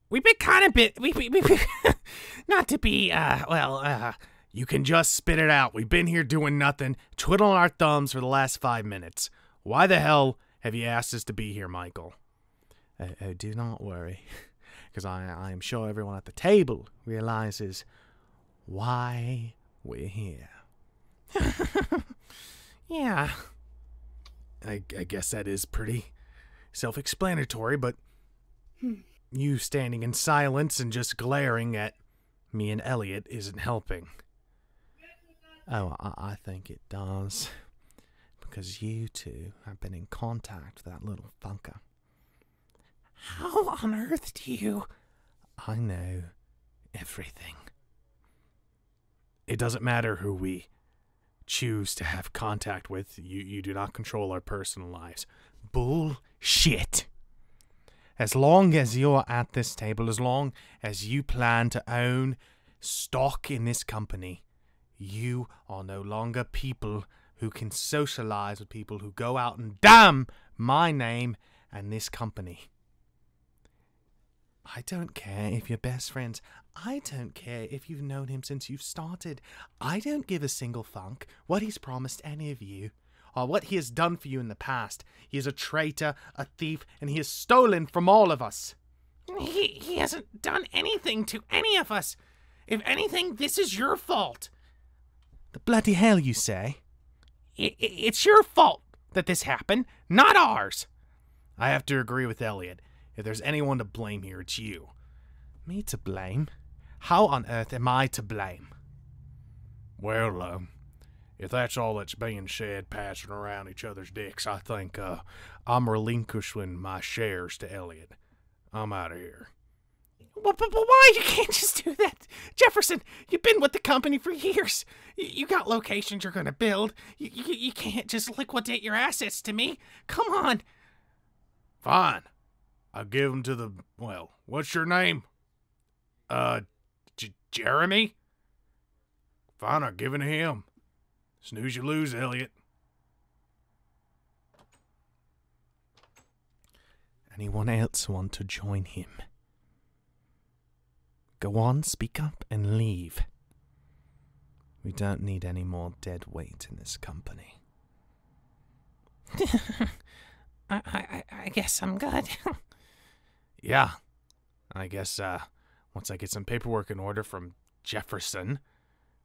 we've been kind of we not to be, you can just spit it out. We've been here doing nothing, twiddling our thumbs for the last 5 minutes. Why the hell have you asked us to be here, Michael? Oh, do not worry, because I am sure everyone at the table realizes why we're here. Yeah. I guess that is pretty self-explanatory, but you standing in silence and just glaring at me and Elliot isn't helping. Oh, I think it does. Because you two have been in contact with that little funker. How on earth do you... I know everything. It doesn't matter who we choose to have contact with. You do not control our personal lives. Bullshit. As long as you're at this table, as long as you plan to own stock in this company, you are no longer people who can socialize with people who go out and damn my name and this company. I don't care if you're best friends. I don't care if you've known him since you've started. I don't give a single funk what he's promised any of you, or what he has done for you in the past. He is a traitor, a thief, and he has stolen from all of us. He hasn't done anything to any of us. If anything, this is your fault. The bloody hell, you say? It's your fault that this happened, not ours. I have to agree with Elliot. If there's anyone to blame here, it's you. Me to blame? How on earth am I to blame? Well, if that's all that's being said, passing around each other's dicks, I think, I'm relinquishing my shares to Elliot. I'm out of here. But why? You can't just do that. Jefferson, you've been with the company for years. You got locations you're gonna build. You can't just liquidate your assets to me. Come on. Fine. I'll give them to the, well, what's your name? Jeremy? Fine, I'll give it to him. Snooze you lose, Elliot. Anyone else want to join him? Go on, speak up and leave. We don't need any more dead weight in this company. I guess I'm good. Yeah. I guess, once I get some paperwork in order from Jefferson,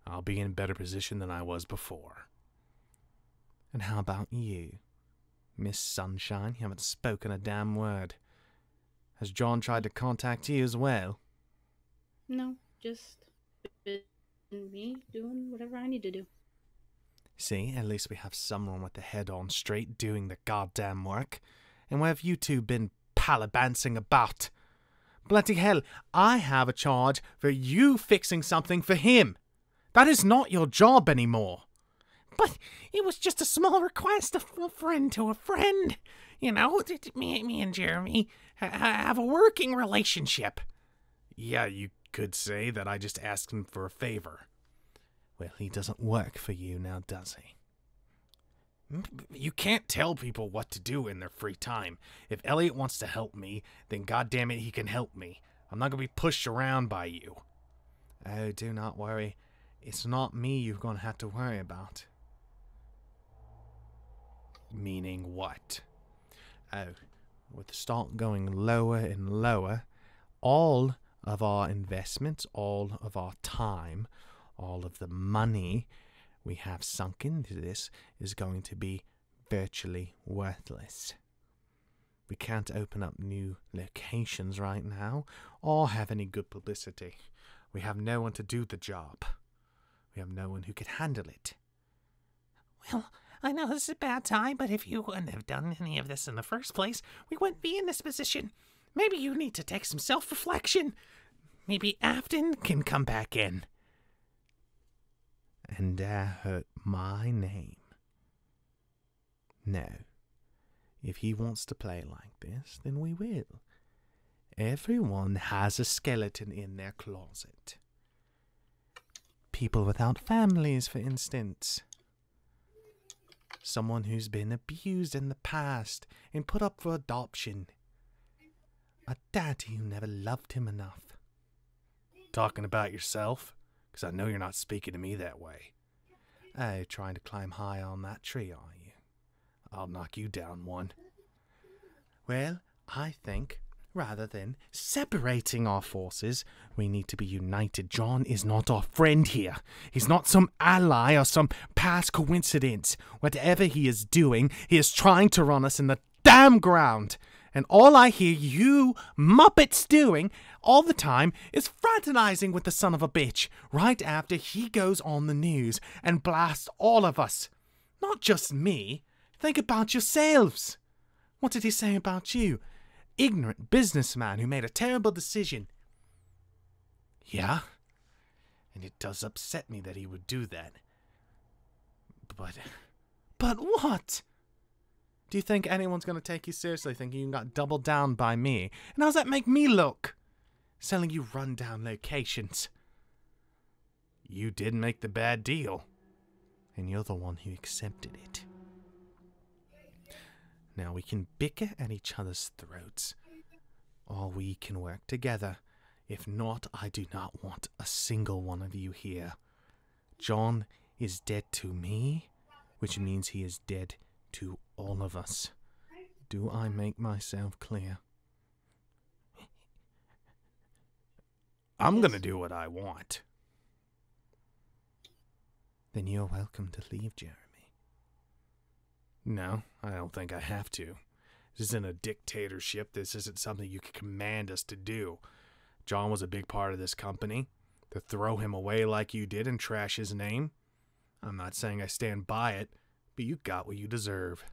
I'll be in a better position than I was before. And how about you, Miss Sunshine? You haven't spoken a damn word. Has John tried to contact you as well? No, just me doing whatever I need to do. See, at least we have someone with the head on straight doing the goddamn work. And where have you two been palabancing about? Bloody hell, I have a charge for you fixing something for him. That is not your job anymore. But it was just a small request, a friend to a friend. You know, me and Jeremy have a working relationship. Yeah, you could say that I just asked him for a favor. Well, he doesn't work for you now, does he? You can't tell people what to do in their free time. If Elliot wants to help me, then goddammit he can help me. I'm not going to be pushed around by you. Oh, do not worry. It's not me you're going to have to worry about. Meaning what? Oh, with the stock going lower and lower, all of our investments, all of our time, all of the money we have sunk into this is going to be virtually worthless. We can't open up new locations right now or have any good publicity. We have no one to do the job. We have no one who could handle it. Well, I know this is a bad time, but if you wouldn't have done any of this in the first place, we wouldn't be in this position. Maybe you need to take some self-reflection. Maybe Afton can come back in. And dare hurt my name. No. If he wants to play like this, then we will. Everyone has a skeleton in their closet. People without families, for instance. Someone who's been abused in the past and put up for adoption. A daddy who never loved him enough. Talking about yourself? Because I know you're not speaking to me that way. Oh, trying to climb high on that tree, are you? I'll knock you down one. Well, I think, rather than separating our forces, we need to be united. John is not our friend here. He's not some ally or some past coincidence. Whatever he is doing, he is trying to run us in the damn ground. And all I hear you Muppets doing all the time is fraternizing with the son of a bitch right after he goes on the news and blasts all of us. Not just me. Think about yourselves. What did he say about you? Ignorant businessman who made a terrible decision. Yeah, and it does upset me that he would do that. But what? Do you think anyone's going to take you seriously thinking you got doubled down by me? And how's that make me look? Selling you rundown locations. You did make the bad deal. And you're the one who accepted it. Now we can bicker at each other's throats. Or we can work together. If not, I do not want a single one of you here. John is dead to me, which means he is dead to all of us. Do I make myself clear? I'm gonna do what I want. Then you're welcome to leave, Jeremy. No, I don't think I have to. This isn't a dictatorship. This isn't something you can command us to do. John was a big part of this company. To throw him away like you did and trash his name? I'm not saying I stand by it, but you got what you deserve.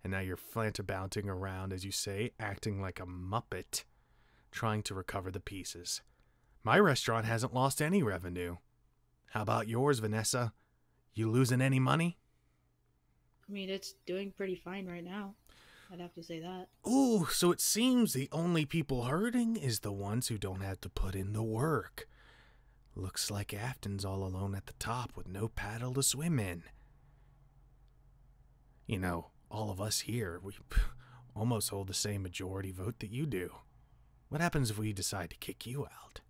And now you're flantabouting around, as you say, acting like a muppet, trying to recover the pieces. My restaurant hasn't lost any revenue. How about yours, Vanessa? You losing any money? I mean, it's doing pretty fine right now. I'd have to say that. Ooh, so it seems the only people hurting is the ones who don't have to put in the work. Looks like Afton's all alone at the top with no paddle to swim in. You know, all of us here, we almost hold the same majority vote that you do. What happens if we decide to kick you out?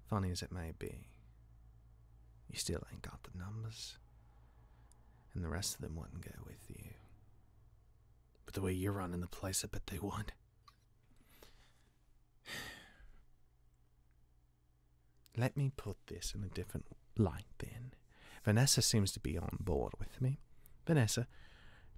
Funny as it may be, you still ain't got the numbers. And the rest of them wouldn't go with you. But the way you're running the place, I bet they would. Let me put this in a different light then. Vanessa seems to be on board with me. Vanessa,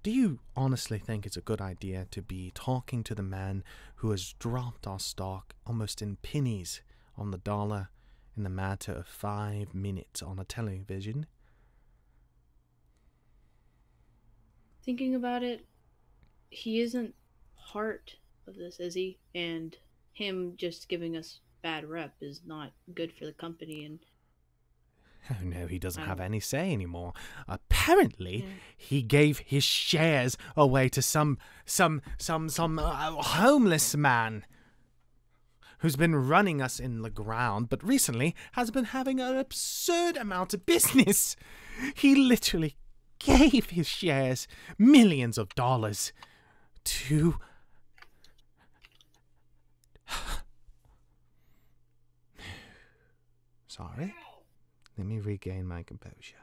do you honestly think it's a good idea to be talking to the man who has dropped our stock almost in pennies on the dollar in the matter of 5 minutes on a television? Thinking about it, he isn't part of this, is he? And him just giving us bad rep is not good for the company. And oh no, he doesn't have any say anymore. Apparently, he gave his shares away to some homeless man who's been running us in the ground, but recently has been having an absurd amount of business. He literally gave his shares, millions of dollars, to... Sorry. Let me regain my composure.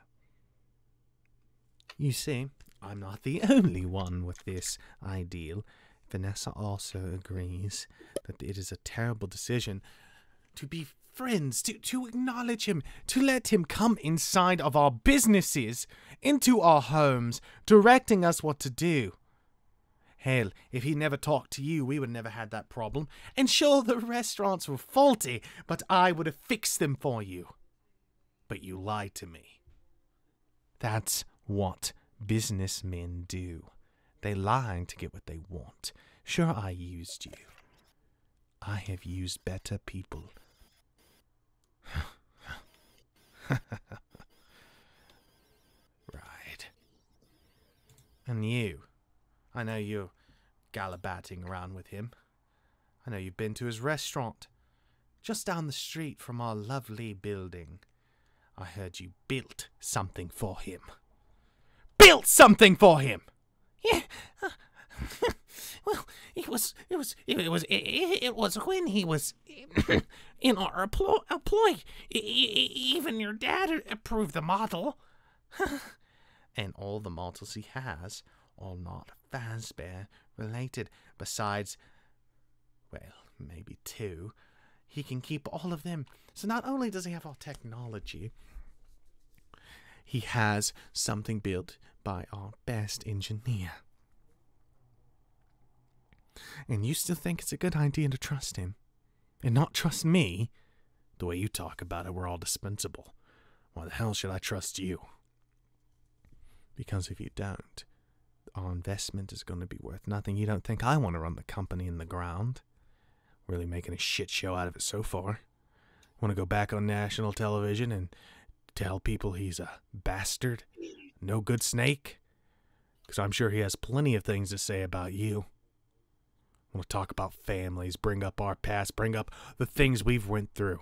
You see, I'm not the only one with this ideal. Vanessa also agrees that it is a terrible decision to be friends, to acknowledge him, to let him come inside of our businesses, into our homes, directing us what to do. Hell, if he never talked to you, we would never had that problem. And sure, the restaurants were faulty, but I would have fixed them for you. But you lied to me. That's what businessmen do. They lie to get what they want. Sure, I used you. I have used better people. Right. And you. I know you're gallivanting around with him. I know you've been to his restaurant, just down the street from our lovely building. I heard you built something for him. Built something for him! Yeah. it was when he was in our employ. Even your dad approved the model. And all the models he has are not Fazbear related. Besides, well, maybe 2. He can keep all of them. So not only does he have our technology, he has something built by our best engineer. And you still think it's a good idea to trust him? And not trust me? The way you talk about it, we're all dispensable. Why the hell should I trust you? Because if you don't, our investment is going to be worth nothing. You don't think I want to run the company in the ground? Really making a shit show out of it so far. Want to go back on national television and tell people he's a bastard? No good snake? Because I'm sure he has plenty of things to say about you. Want to talk about families, bring up our past, bring up the things we've went through.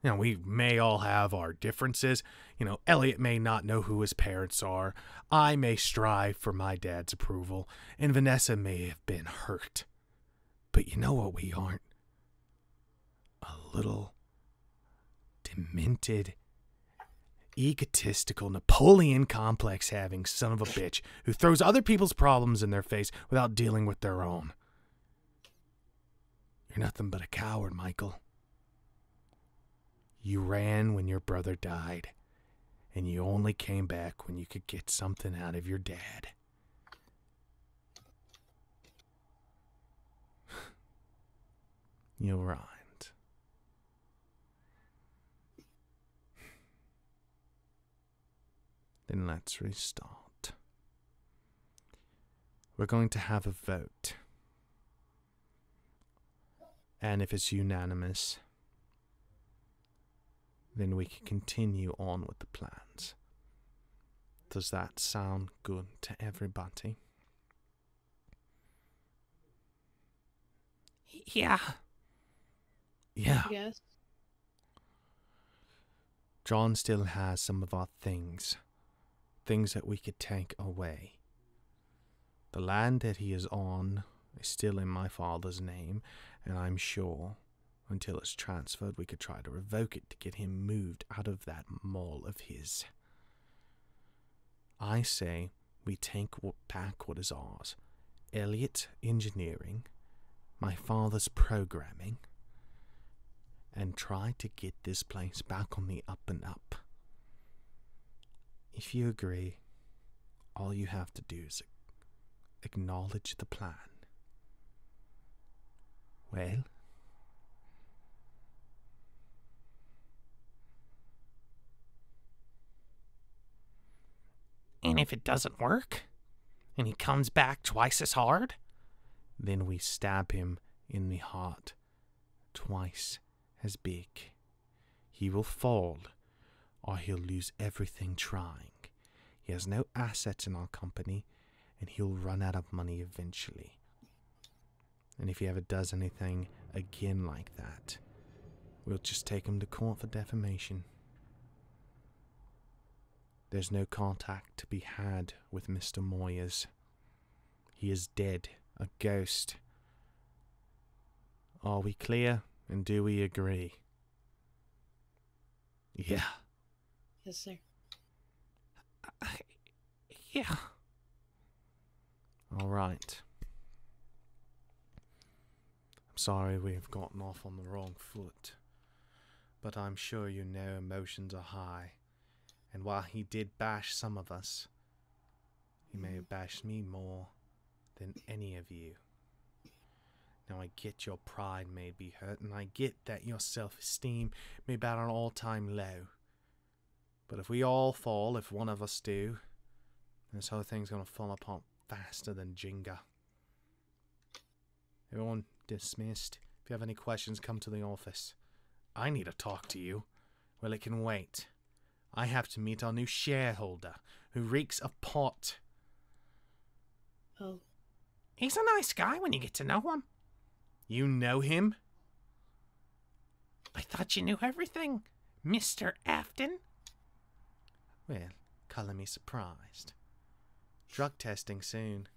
You know, we may all have our differences. You know, Elliot may not know who his parents are. I may strive for my dad's approval. And Vanessa may have been hurt. But you know what we aren't? A little demented, egotistical, Napoleon complex having son of a bitch who throws other people's problems in their face without dealing with their own. You're nothing but a coward, Michael. You ran when your brother died, and you only came back when you could get something out of your dad. You're right. Then let's restart. We're going to have a vote. And if it's unanimous, then we can continue on with the plans. Does that sound good to everybody? Yeah. Yeah. Yes. John still has some of our things. Things that we could take away. The land that he is on is still in my father's name, and I'm sure until it's transferred we could try to revoke it to get him moved out of that mall of his. I say we take back what is ours. Elliot Engineering, my father's programming, and try to get this place back on the up and up. If you agree, all you have to do is acknowledge the plan. Well? And if it doesn't work, and he comes back twice as hard, then we stab him in the heart twice as big. He will fall, or he'll lose everything trying. He has no assets in our company, and he'll run out of money eventually. And if he ever does anything again like that, we'll just take him to court for defamation. There's no contact to be had with Mr. Moyers. He is dead, a ghost. Are we clear, and do we agree? Yeah. Yes, sir. Yeah. All right. I'm sorry we have gotten off on the wrong foot, but I'm sure you know emotions are high, and while he did bash some of us, he may have bashed me more than any of you. Now I get your pride may be hurt, and I get that your self-esteem may be at an all-time low. But if we all fall, if one of us do, this whole thing's gonna fall apart faster than Jenga. Everyone dismissed. If you have any questions, come to the office. I need to talk to you. Well, it can wait. I have to meet our new shareholder, who reeks of pot. Oh. He's a nice guy when you get to know him. You know him? I thought you knew everything, Mr. Afton. Well, color me surprised. Drug testing soon.